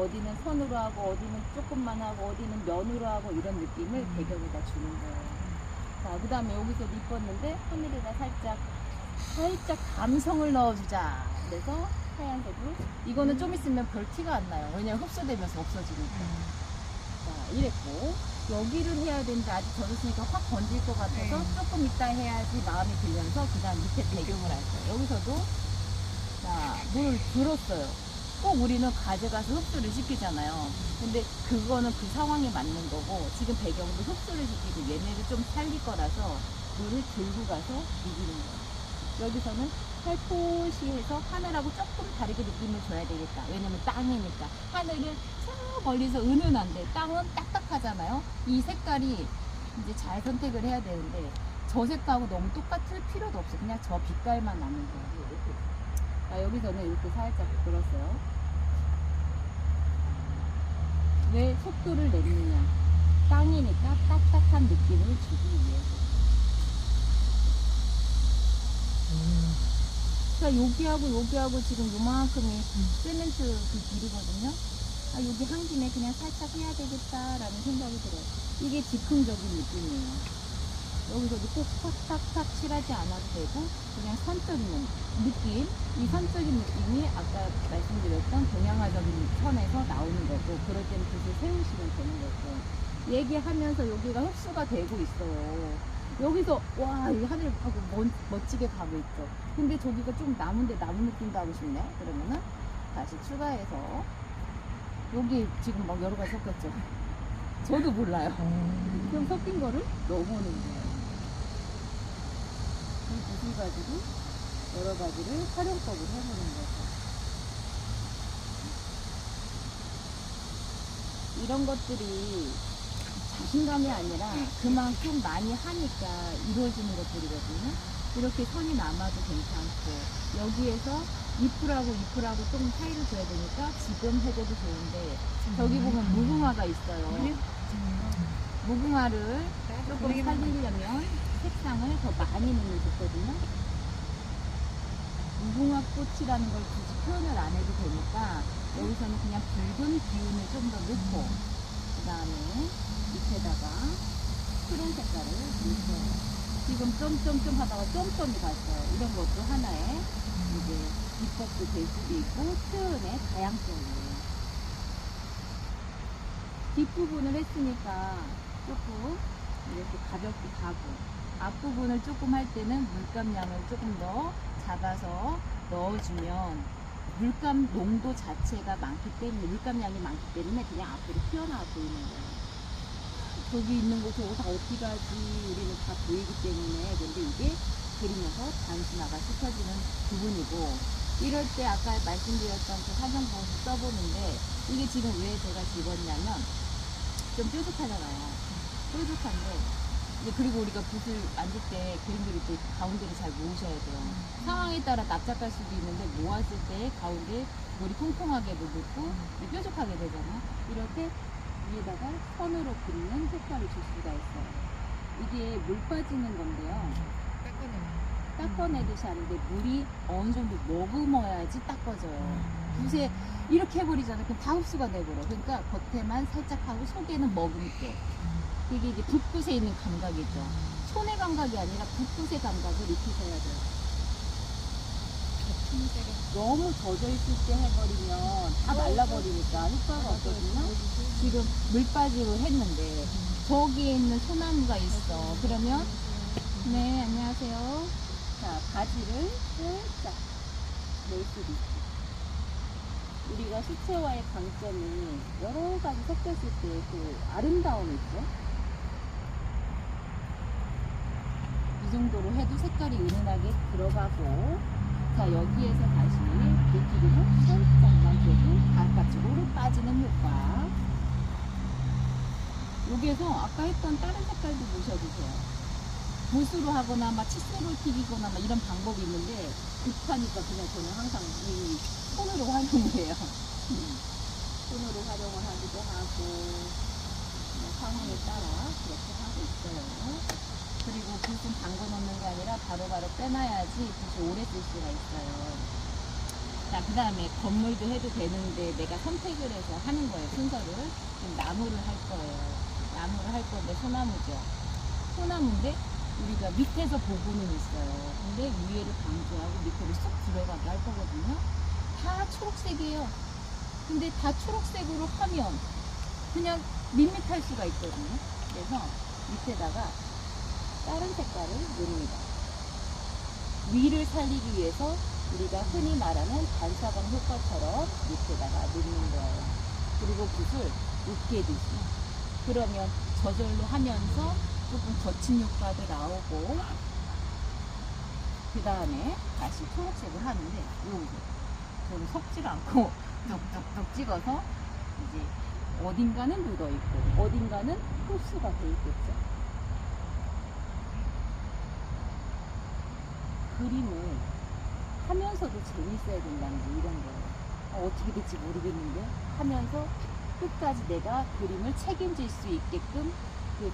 어디는 선으로 하고 어디는 조금만 하고 어디는 면으로 하고 이런 느낌을 배경에다 주는 거예요. 자, 그 다음에 여기서 입었는데 하늘에다 살짝 감성을 넣어주자. 그래서 하얀색으로. 이거는 좀 있으면 별 티가 안 나요. 왜냐면 흡수되면서 없어지니까. 자, 이랬고. 여기를 해야 되는데 아직 젖었으니까 확 번질 것 같아서 조금 이따 해야지 마음이 들면서 그 다음 밑에 배경을 할 거예요. 여기서도 자, 물 들었어요. 꼭 우리는 가져가서 흡수를 시키잖아요. 근데 그거는 그 상황에 맞는 거고 지금 배경도 흡수를 시키고 얘네를 좀 살릴 거라서 물을 들고 가서 비비는 거예요. 여기서는 살포시 해서 하늘하고 조금 다르게 느낌을 줘야 되겠다. 왜냐면 땅이니까. 하늘은 저 멀리서 은은한데 땅은 딱딱하잖아요. 이 색깔이 이제 잘 선택을 해야 되는데 저 색깔하고 너무 똑같을 필요도 없어. 그냥 저 빛깔만 나는 거예요. 자, 여기서는 이렇게 살짝 들었어요. 왜 속도를 냈느냐. 땅이니까 딱딱한 느낌을 주기 위해서. 자, 여기하고 지금 요만큼이 세멘트 그 길이거든요. 아, 여기 한 김에 그냥 살짝 해야 되겠다라는 생각이 들어요. 이게 즉흥적인 느낌이에요. 여기서도 꼭 탁탁탁 칠하지 않아도 되고 그냥 선적인 느낌, 이 선적인 느낌이 아까 말씀드렸던 동양화적인 선에서 나오는 거고 그럴 때는 붓을 세우시면 되는 거고 얘기하면서 여기가 흡수가 되고 있어요. 여기서 와, 이 하늘하고 멋지게 가고 있죠. 근데 저기가 좀 남은데 나무 느낌도 하고 싶네. 그러면은 다시 추가해서 여기 지금 막 여러 가지 섞였죠. 저도 몰라요. 그럼 섞인 거를 넣어보는 거예요. 이 붓을 가지고 여러 가지를 활용법을 해보는 거죠. 이런 것들이 자신감이 아니라 그만큼 많이 하니까 이루어지는 것들이거든요. 이렇게 선이 남아도 괜찮고 여기에서 잎하고 좀 사이를 줘야 되니까 지금 해줘도 좋은데 저기 보면 무궁화가 있어요. 무궁화를 조금 살리려면 색상을 더 많이 넣으면 좋거든요. 무궁화 꽃이라는 걸 굳이 표현을 안 해도 되니까 여기서는 그냥 붉은 기운을 좀 더 넣고 그 다음에 밑에다가 푸른 색깔을 넣어요. 지금 점점점 하다가 점점이 갔어요. 이런 것도 하나의 이제 비법도 될 수도 있고 표현의 다양성이에요. 뒷부분을 했으니까 조금 이렇게 가볍게 가고 앞부분을 조금 할 때는 물감량을 조금 더 잡아서 넣어주면 물감 농도 자체가 많기 때문에 물감량이 많기 때문에 그냥 앞으로 튀어나와 보이는 거예요. 저기 있는 거 저거 다 어떻게 가지 우리는 다 보이기 때문에 근데 이게 그리면서 단순화가 시켜지는 부분이고 이럴 때 아까 말씀드렸던 그 화장품을 써보는데 이게 지금 왜 제가 집었냐면 좀 뾰족하잖아요. 뾰족한데 이제 그리고 우리가 붓을 만질 때 그림 그릴 때 가운데를 잘 모으셔야 돼요. 상황에 따라 납작할 수도 있는데 모았을 때 가운데 물이 통통하게도 넣고 뾰족하게 되잖아요. 이럴 때 위에다가 선으로 그리는 효과를 줄 수가 있어요. 이게 물 빠지는 건데요. 닦아내듯이 하는데 물이 어느 정도 머금어야지 닦아져요. 붓에 이렇게 해버리잖아요. 그럼 다 흡수가 돼버려. 그러니까 겉에만 살짝 하고 속에는 머금게. 이게 이제 붓붓에 있는 감각이죠. 손의 감각이 아니라 붓붓의 감각을 익히셔야 돼요. 너무 젖어 있을 때 해버리면 다 말라버리니까 효과가 없거든요. 지금 물 빠지고 했는데 저기에 있는 소나무가 있어. 그러면 네, 안녕하세요. 자, 바지를 살짝 낼 수도 있고 우리가 수채화의 강점이 여러 가지 섞였을 때 그 아름다움이 있죠. 이 정도로 해도 색깔이 은은하게 들어가고 자, 여기에서 다시 물기름을 살짝만 줘도 바깥쪽으로 빠지는 효과. 여기에서 아까 했던 다른 색깔도 보셔주세요. 붓으로 하거나 막 칫솔을 튀기거나 막 이런 방법이 있는데 급하니까 그냥 저는 항상 이 손으로 활용해요. 손으로 활용을 하기도 하고 상황에 따라 그렇게 하고 있어요. 그리고 붓은 담궈 놓는 게 아니라 바로바로 빼놔야지 붓이 오래 쓸 수가 있어요. 자, 그 다음에 건물도 해도 되는데 내가 선택을 해서 하는 거예요, 순서를. 그럼 나무를 할 거예요. 나무를 할 건데 소나무죠. 소나무인데 우리가 밑에서 보고는 있어요. 근데 위에를 강조하고 밑으로 쏙 들어가게 할 거거든요. 다 초록색이에요. 근데 다 초록색으로 하면 그냥 밋밋할 수가 있거든요. 그래서 밑에다가 다른 색깔을 넣습니다. 위를 살리기 위해서 우리가 흔히 말하는 반사광 효과처럼 밑에다가 넣는 거예요. 그리고 붓을 으깨듯이. 그러면 저절로 하면서 조금 거친 효과도 나오고, 그 다음에 다시 초록색을 하는데, 저는 섞지를 않고 뚝뚝뚝 찍어서 이제 어딘가는 묻어있고 어딘가는 흡수가 돼 있겠죠. 그림을 하면서도 재밌어야 된다는 게 이런 거예요. 어떻게 될지 모르겠는데 하면서 끝까지 내가 그림을 책임질 수 있게끔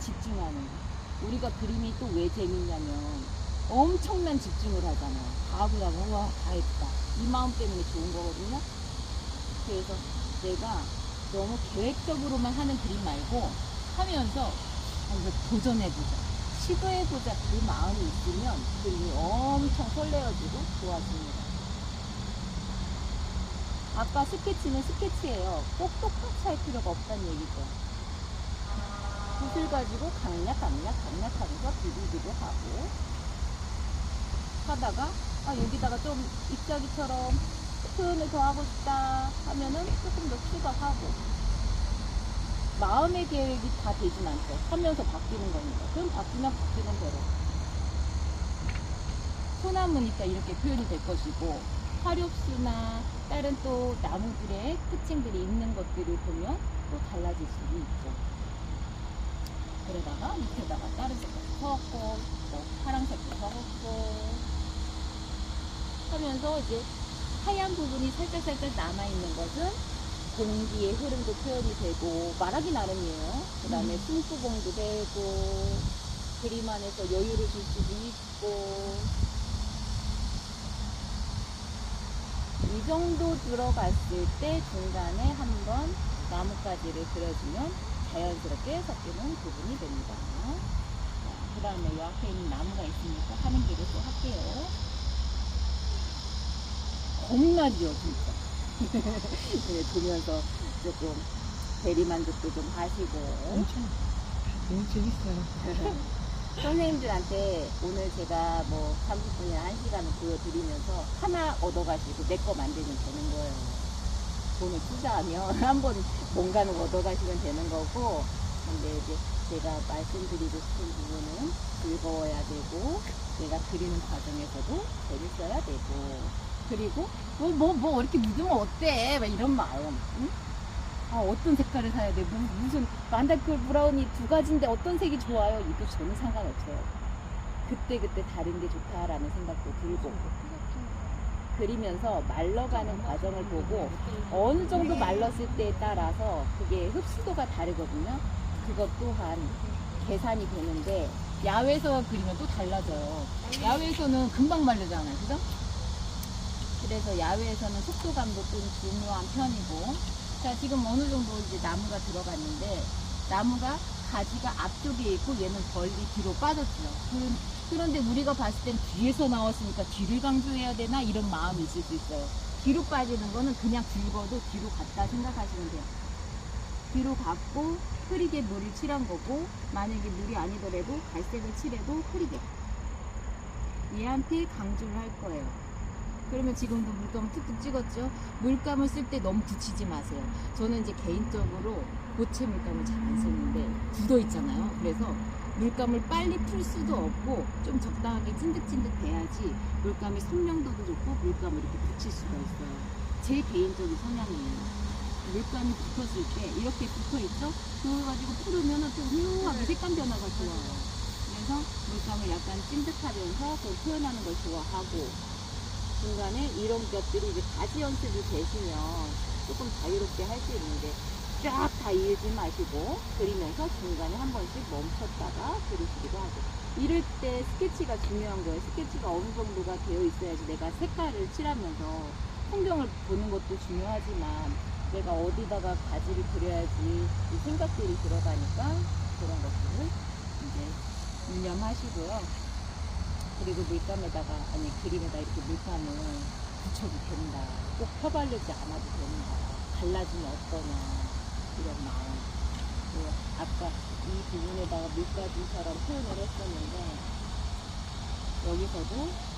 집중하는 거. 우리가 그림이 또 왜 재밌냐면 엄청난 집중을 하잖아요. 다 하고 나면 와, 다 했다. 이 마음 때문에 좋은 거거든요. 그래서 내가 너무 계획적으로만 하는 그림 말고 하면서 이거 도전해보자, 시도해보자, 그 마음이 있으면 그림이 엄청 설레어지고 좋아집니다. 아까 스케치는 스케치예요. 꼭 똑같이 할 필요가 없다는 얘기죠. 붓을 가지고 강약하면서 비비기도 하고 하다가 여기다가 좀 입자기처럼 표현을 더 하고 싶다 하면은 조금 더 추가하고, 마음의 계획이 다 되진 않죠. 하면서 바뀌는 겁니다. 그럼 바뀌면 바뀌는 대로. 소나무니까 이렇게 표현이 될 것이고, 화렵수나 다른 또 나무들의 특징들이 있는 것들을 보면 또 달라질 수도 있죠. 그러다가 밑에다가 다른 색깔 섞고, 또 파란색도 섞고 하면서 이제 하얀 부분이 살짝 남아있는 것은 공기의 흐름도 표현이 되고, 말하기 나름이에요. 그 다음에 숨구봉도 되고, 그림 안에서 여유를 줄 수도 있고, 이 정도 들어갔을 때 중간에 한번 나뭇가지를 그려주면 자연스럽게 섞이는 부분이 됩니다. 그 다음에 이 앞에 있는 나무가 있으니까 하는 길을 또 할게요. 겁나죠, 진짜. 보면서 조금 대리만족도 좀 하시고. 엄청 너무 재밌어요. 선생님들한테 오늘 제가 뭐 30분이나 1시간을 보여드리면서 하나 얻어가시고 내 거 만들면 되는 거예요. 돈을 투자하면 한번 뭔가는 얻어가시면 되는 거고, 근데 이제 제가 말씀드리고 싶은 부분은 즐거워야 되고, 내가 그리는 과정에서도 재밌어야 되고, 그리고 뭐 이렇게 묻으면 어때? 막 이런 마음. 응? 어떤 색깔을 사야 돼? 무슨 만다클 브라운이 2가지인데 어떤 색이 좋아요? 이거 저는 상관없어요. 그때 다른 게 좋다라는 생각도 들고, 그리면서 말러가는 과정을 보고 어느 정도 말렀을 때에 따라서 그게 흡수도가 다르거든요. 그것 또한 계산이 되는데, 야외에서 그리면 또 달라져요. 야외에서는 금방 마르잖아요, 그죠? 그래서 야외에서는 속도감도 좀 중요한 편이고, 자, 지금 어느 정도 이제 나무가 들어갔는데, 나무가 가지가 앞쪽에 있고 얘는 멀리 뒤로 빠졌죠. 그런데 우리가 봤을 땐 뒤에서 나왔으니까 뒤를 강조해야 되나 이런 마음이 있을 수 있어요. 뒤로 빠지는 거는 그냥 굵어도 뒤로 갔다 생각하시면 돼요. 뒤로 갔고 흐리게 물을 칠한 거고, 만약에 물이 아니더라도 갈색을 칠해도 흐리게 얘한테 강조를 할 거예요. 그러면 지금도 물감을 툭툭 찍었죠. 물감을 쓸 때 너무 굳히지 마세요. 저는 이제 개인적으로 고체 물감을 잘 안 쓰는데 굳어 있잖아요. 그래서 물감을 빨리 풀 수도 없고 좀 적당하게 찐득찐득해야지 물감이 선명도도 좋고 물감을 이렇게 붙일 수가 있어요. 제 개인적인 성향이에요. 물감이 붙었을 때 이렇게 붙어 있죠. 그거 가지고 풀으면 좀 훌륭하게 색감 변화가 좋아요. 그래서 물감을 약간 찐득하면서 그걸 표현하는 걸 좋아하고, 중간에 이런 것들이 이제 가지 연습이 되시면 조금 자유롭게 할 수 있는데, 쫙 다 이으지 마시고 그리면서 중간에 한 번씩 멈췄다가 그리시기도 하고, 이럴 때 스케치가 중요한 거예요. 스케치가 어느 정도가 되어 있어야지 내가 색깔을 칠하면서 풍경을 보는 것도 중요하지만 내가 어디다가 가지를 그려야지 이 생각들이 들어가니까 그런 것들을 이제 유념하시고요. 그리고 물감에다가 아니 그림에다 이렇게 물감을 붙여도 된다. 꼭 펴바르지 않아도 된다. 갈라지면 어떠냐 이런 마음. 그리고 아까 이 부분에다가 물가지처럼 표현을 했었는데 여기서도